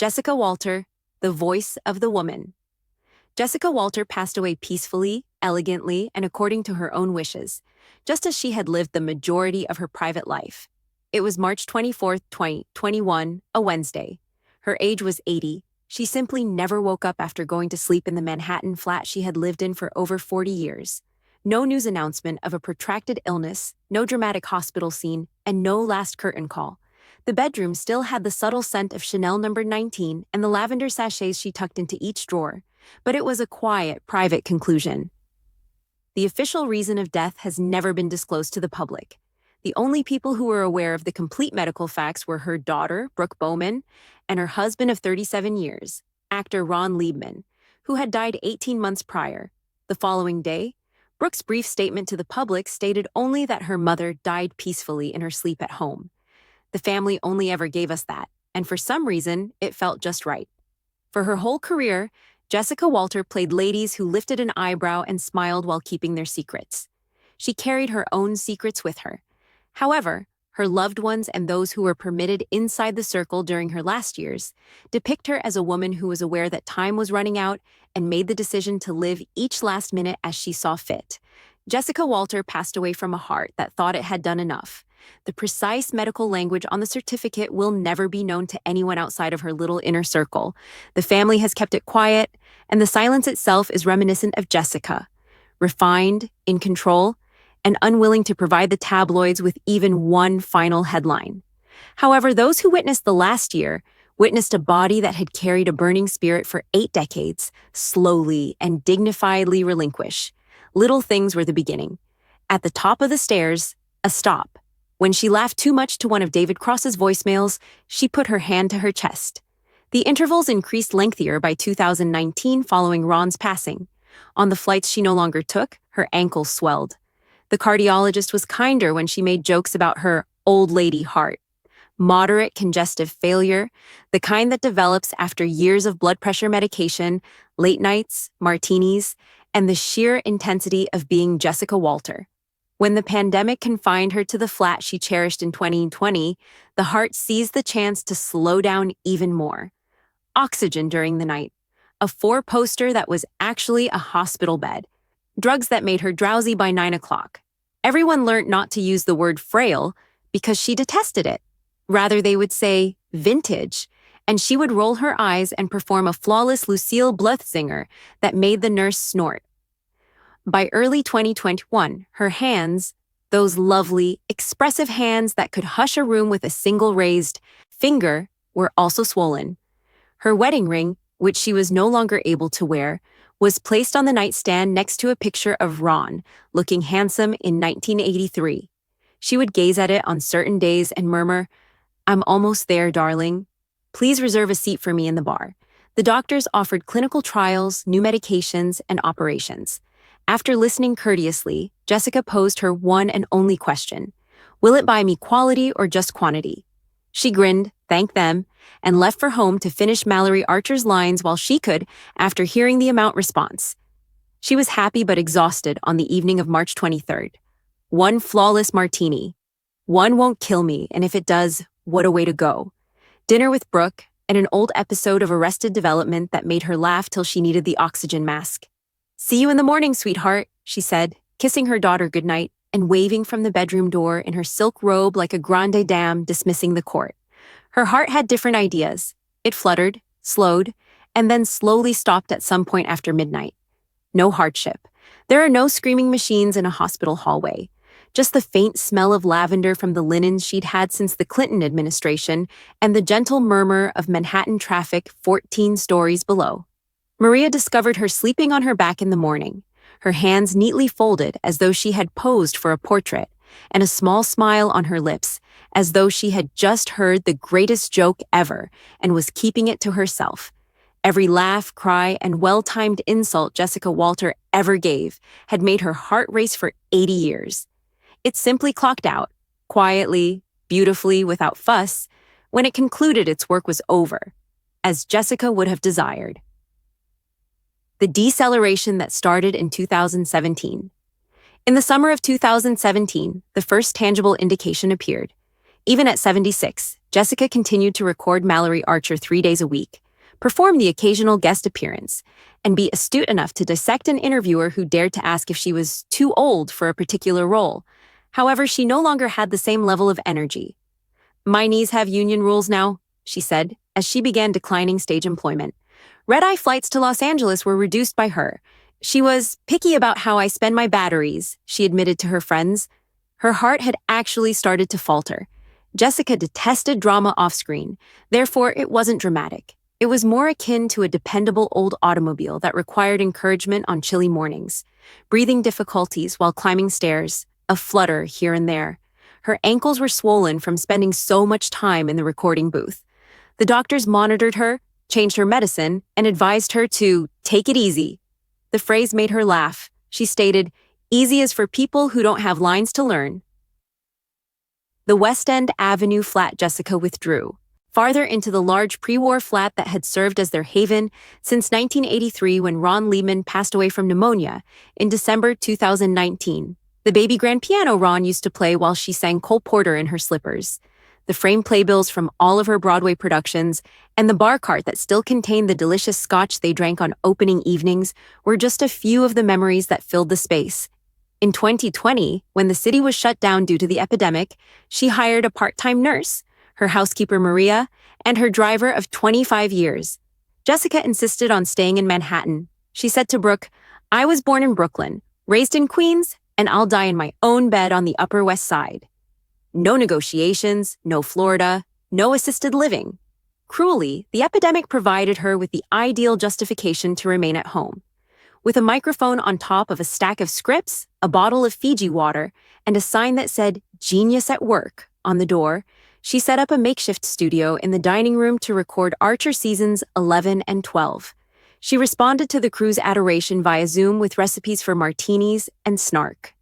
Jessica Walter, the voice of the woman. Jessica Walter passed away peacefully, elegantly, and according to her own wishes, just as she had lived the majority of her private life. It was March 24th, 2021, a Wednesday. Her age was 80. She simply never woke up after going to sleep in the Manhattan flat she had lived in for over 40 years. No news announcement of a protracted illness, no dramatic hospital scene, and no last curtain call. The bedroom still had the subtle scent of Chanel No. 19 and the lavender sachets she tucked into each drawer, but it was a quiet, private conclusion. The official reason of death has never been disclosed to the public. The only people who were aware of the complete medical facts were her daughter, Brooke Bowman, and her husband of 37 years, actor Ron Leibman, who had died 18 months prior. The following day, Brooke's brief statement to the public stated only that her mother died peacefully in her sleep at home. The family only ever gave us that, and for some reason, it felt just right. For her whole career, Jessica Walter played ladies who lifted an eyebrow and smiled while keeping their secrets. She carried her own secrets with her. However, her loved ones and those who were permitted inside the circle during her last years depict her as a woman who was aware that time was running out and made the decision to live each last minute as she saw fit. Jessica Walter passed away from a heart that thought it had done enough. The precise medical language on the certificate will never be known to anyone outside of her little inner circle. The family has kept it quiet, and the silence itself is reminiscent of Jessica, refined, in control, and unwilling to provide the tabloids with even one final headline. However, those who witnessed the last year witnessed a body that had carried a burning spirit for 8 decades, slowly and dignifiedly relinquish. Little things were the beginning. At the top of the stairs, a stop. When she laughed too much to one of David Cross's voicemails, she put her hand to her chest. The intervals increased lengthier by 2019 following Ron's passing. On the flights she no longer took, her ankles swelled. The cardiologist was kinder when she made jokes about her old lady heart. Moderate congestive failure, the kind that develops after years of blood pressure medication, late nights, martinis, and the sheer intensity of being Jessica Walter. When the pandemic confined her to the flat she cherished in 2020, the heart seized the chance to slow down even more. Oxygen during the night, a 4-poster that was actually a hospital bed, drugs that made her drowsy by 9 o'clock. Everyone learned not to use the word frail because she detested it. Rather, they would say vintage, and she would roll her eyes and perform a flawless Lucille Bluth zinger that made the nurse snort. By early 2021, her hands, those lovely, expressive hands that could hush a room with a single raised finger, were also swollen. Her wedding ring, which she was no longer able to wear, was placed on the nightstand next to a picture of Ron, looking handsome in 1983. She would gaze at it on certain days and murmur, "I'm almost there, darling. Please reserve a seat for me in the bar." The doctors offered clinical trials, new medications, and operations. After listening courteously, Jessica posed her one and only question: will it buy me quality or just quantity? She grinned, thanked them, and left for home to finish Malory Archer's lines while she could after hearing the amount response. She was happy but exhausted on the evening of March 23rd. One flawless martini. One won't kill me, and if it does, what a way to go. Dinner with Brooke, and an old episode of Arrested Development that made her laugh till she needed the oxygen mask. "See you in the morning, sweetheart," she said, kissing her daughter goodnight and waving from the bedroom door in her silk robe like a grande dame dismissing the court. Her heart had different ideas. It fluttered, slowed, and then slowly stopped at some point after midnight. No hardship. There are no screaming machines in a hospital hallway. Just the faint smell of lavender from the linens she'd had since the Clinton administration and the gentle murmur of Manhattan traffic 14 stories below. Maria discovered her sleeping on her back in the morning, her hands neatly folded as though she had posed for a portrait, and a small smile on her lips, as though she had just heard the greatest joke ever and was keeping it to herself. Every laugh, cry, and well-timed insult Jessica Walter ever gave had made her heart race for 80 years. It simply clocked out, quietly, beautifully, without fuss, when it concluded its work was over, as Jessica would have desired. The deceleration that started in 2017. In the summer of 2017, the first tangible indication appeared. Even at 76, Jessica continued to record Malory Archer 3 days a week, perform the occasional guest appearance, and be astute enough to dissect an interviewer who dared to ask if she was too old for a particular role. However, she no longer had the same level of energy. "My knees have union rules now," she said, as she began declining stage employment. Red-eye flights to Los Angeles were reduced by her. "She was picky about how I spend my batteries," she admitted to her friends. Her heart had actually started to falter. Jessica detested drama off-screen, therefore it wasn't dramatic. It was more akin to a dependable old automobile that required encouragement on chilly mornings, breathing difficulties while climbing stairs, a flutter here and there. Her ankles were swollen from spending so much time in the recording booth. The doctors monitored her, changed her medicine, and advised her to take it easy. The phrase made her laugh. She stated, "Easy is for people who don't have lines to learn." The West End Avenue flat Jessica withdrew, farther into the large pre-war flat that had served as their haven since 1983 when Ron Leibman passed away from pneumonia in December 2019. The baby grand piano Ron used to play while she sang Cole Porter in her slippers. The framed playbills from all of her Broadway productions, and the bar cart that still contained the delicious scotch they drank on opening evenings were just a few of the memories that filled the space. In 2020, when the city was shut down due to the epidemic, she hired a part-time nurse, her housekeeper Maria, and her driver of 25 years. Jessica insisted on staying in Manhattan. She said to Brooke, "I was born in Brooklyn, raised in Queens, and I'll die in my own bed on the Upper West Side." No negotiations, no Florida, no assisted living. Cruelly, the epidemic provided her with the ideal justification to remain at home. With a microphone on top of a stack of scripts, a bottle of Fiji water, and a sign that said "Genius at Work" on the door, she set up a makeshift studio in the dining room to record Archer seasons 11 and 12. She responded to the crew's adoration via Zoom with recipes for martinis and snark.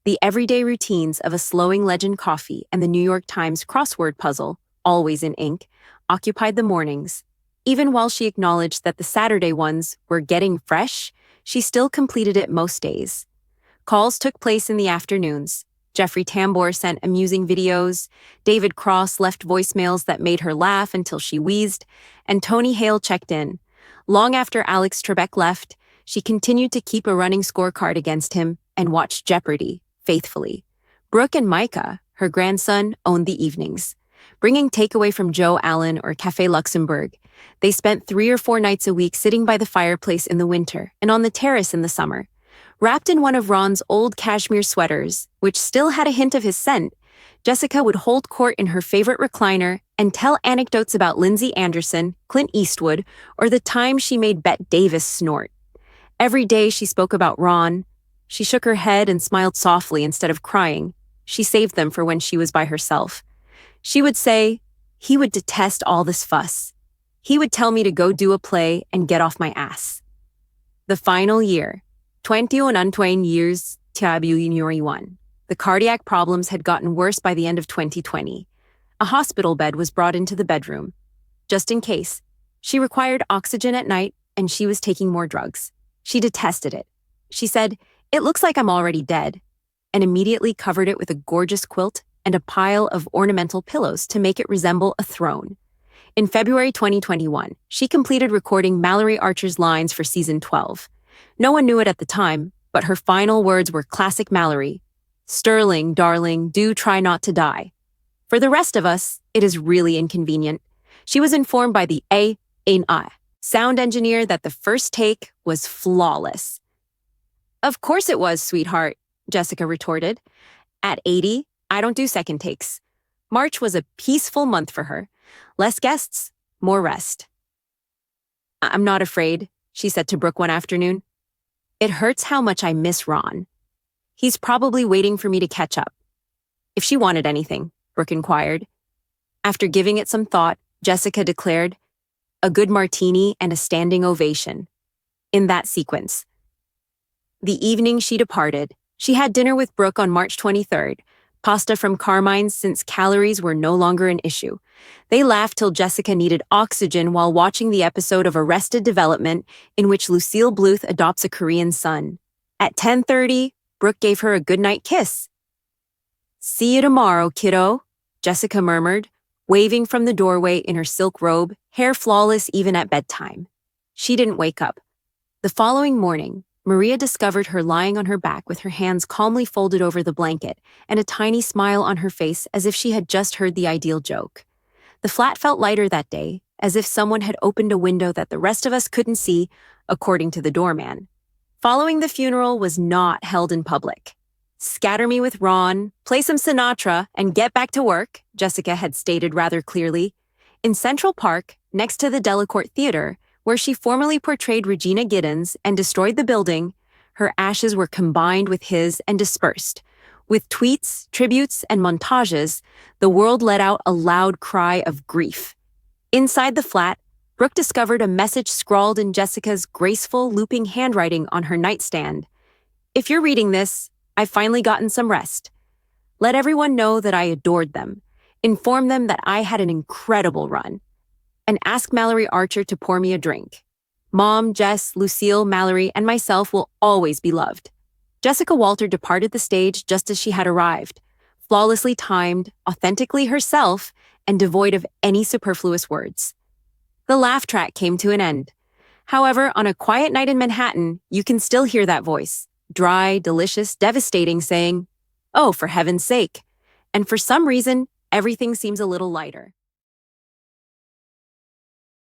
The everyday routines of a slowing legend coffee and the New York Times crossword puzzle, always in ink, occupied the mornings. Even while she acknowledged that the Saturday ones were getting fresh, she still completed it most days. Calls took place in the afternoons. Jeffrey Tambor sent amusing videos, David Cross left voicemails that made her laugh until she wheezed, and Tony Hale checked in. Long after Alex Trebek left, she continued to keep a running scorecard against him and watched Jeopardy! Faithfully. Brooke and Micah, her grandson, owned the evenings. Bringing takeaway from Joe Allen or Café Luxembourg, they spent 3 or 4 nights a week sitting by the fireplace in the winter and on the terrace in the summer. Wrapped in one of Ron's old cashmere sweaters, which still had a hint of his scent, Jessica would hold court in her favorite recliner and tell anecdotes about Lindsay Anderson, Clint Eastwood, or the time she made Bette Davis snort. Every day she spoke about Ron. She shook her head and smiled softly instead of crying. She saved them for when she was by herself. She would say, "He would detest all this fuss. He would tell me to go do a play and get off my ass." The final year, 21 years, the cardiac problems had gotten worse by the end of 2020. A hospital bed was brought into the bedroom. Just in case. She required oxygen at night, and she was taking more drugs. She detested it. She said, "It looks like I'm already dead," and immediately covered it with a gorgeous quilt and a pile of ornamental pillows to make it resemble a throne. In February 2021, she completed recording Malory Archer's lines for season 12. No one knew it at the time, but her final words were classic Malory. "Sterling, darling, do try not to die." For the rest of us, it is really inconvenient. She was informed by the A&I sound engineer that the first take was flawless. "Of course it was, sweetheart," Jessica retorted. "At 80, I don't do second takes." March was a peaceful month for her. Less guests, more rest. "I'm not afraid," she said to Brooke one afternoon. "It hurts how much I miss Ron. He's probably waiting for me to catch up." "If she wanted anything," Brooke inquired. After giving it some thought, Jessica declared, "A good martini and a standing ovation." In that sequence. The evening she departed, she had dinner with Brooke on March 23rd, pasta from Carmine's since calories were no longer an issue. They laughed till Jessica needed oxygen while watching the episode of Arrested Development in which Lucille Bluth adopts a Korean son. At 10:30, Brooke gave her a goodnight kiss. "See you tomorrow, kiddo," Jessica murmured, waving from the doorway in her silk robe, hair flawless even at bedtime. She didn't wake up. The following morning, Maria discovered her lying on her back with her hands calmly folded over the blanket and a tiny smile on her face as if she had just heard the ideal joke. The flat felt lighter that day, as if someone had opened a window that the rest of us couldn't see, according to the doorman. Following the funeral was not held in public. Scatter me with Ron, play some Sinatra, and get back to work, Jessica had stated rather clearly. In Central Park, next to the Delacorte Theater, where she formerly portrayed Regina Giddens and destroyed the building, her ashes were combined with his and dispersed. With tweets, tributes, and montages, the world let out a loud cry of grief. Inside the flat, Brooke discovered a message scrawled in Jessica's graceful, looping handwriting on her nightstand. If you're reading this, I've finally gotten some rest. Let everyone know that I adored them. Inform them that I had an incredible run. And ask Malory Archer to pour me a drink. Mom, Jess, Lucille, Malory, and myself will always be loved. Jessica Walter departed the stage just as she had arrived, flawlessly timed, authentically herself, and devoid of any superfluous words. The laugh track came to an end. However, on a quiet night in Manhattan, you can still hear that voice, dry, delicious, devastating, saying, "Oh, for heaven's sake." And for some reason, everything seems a little lighter.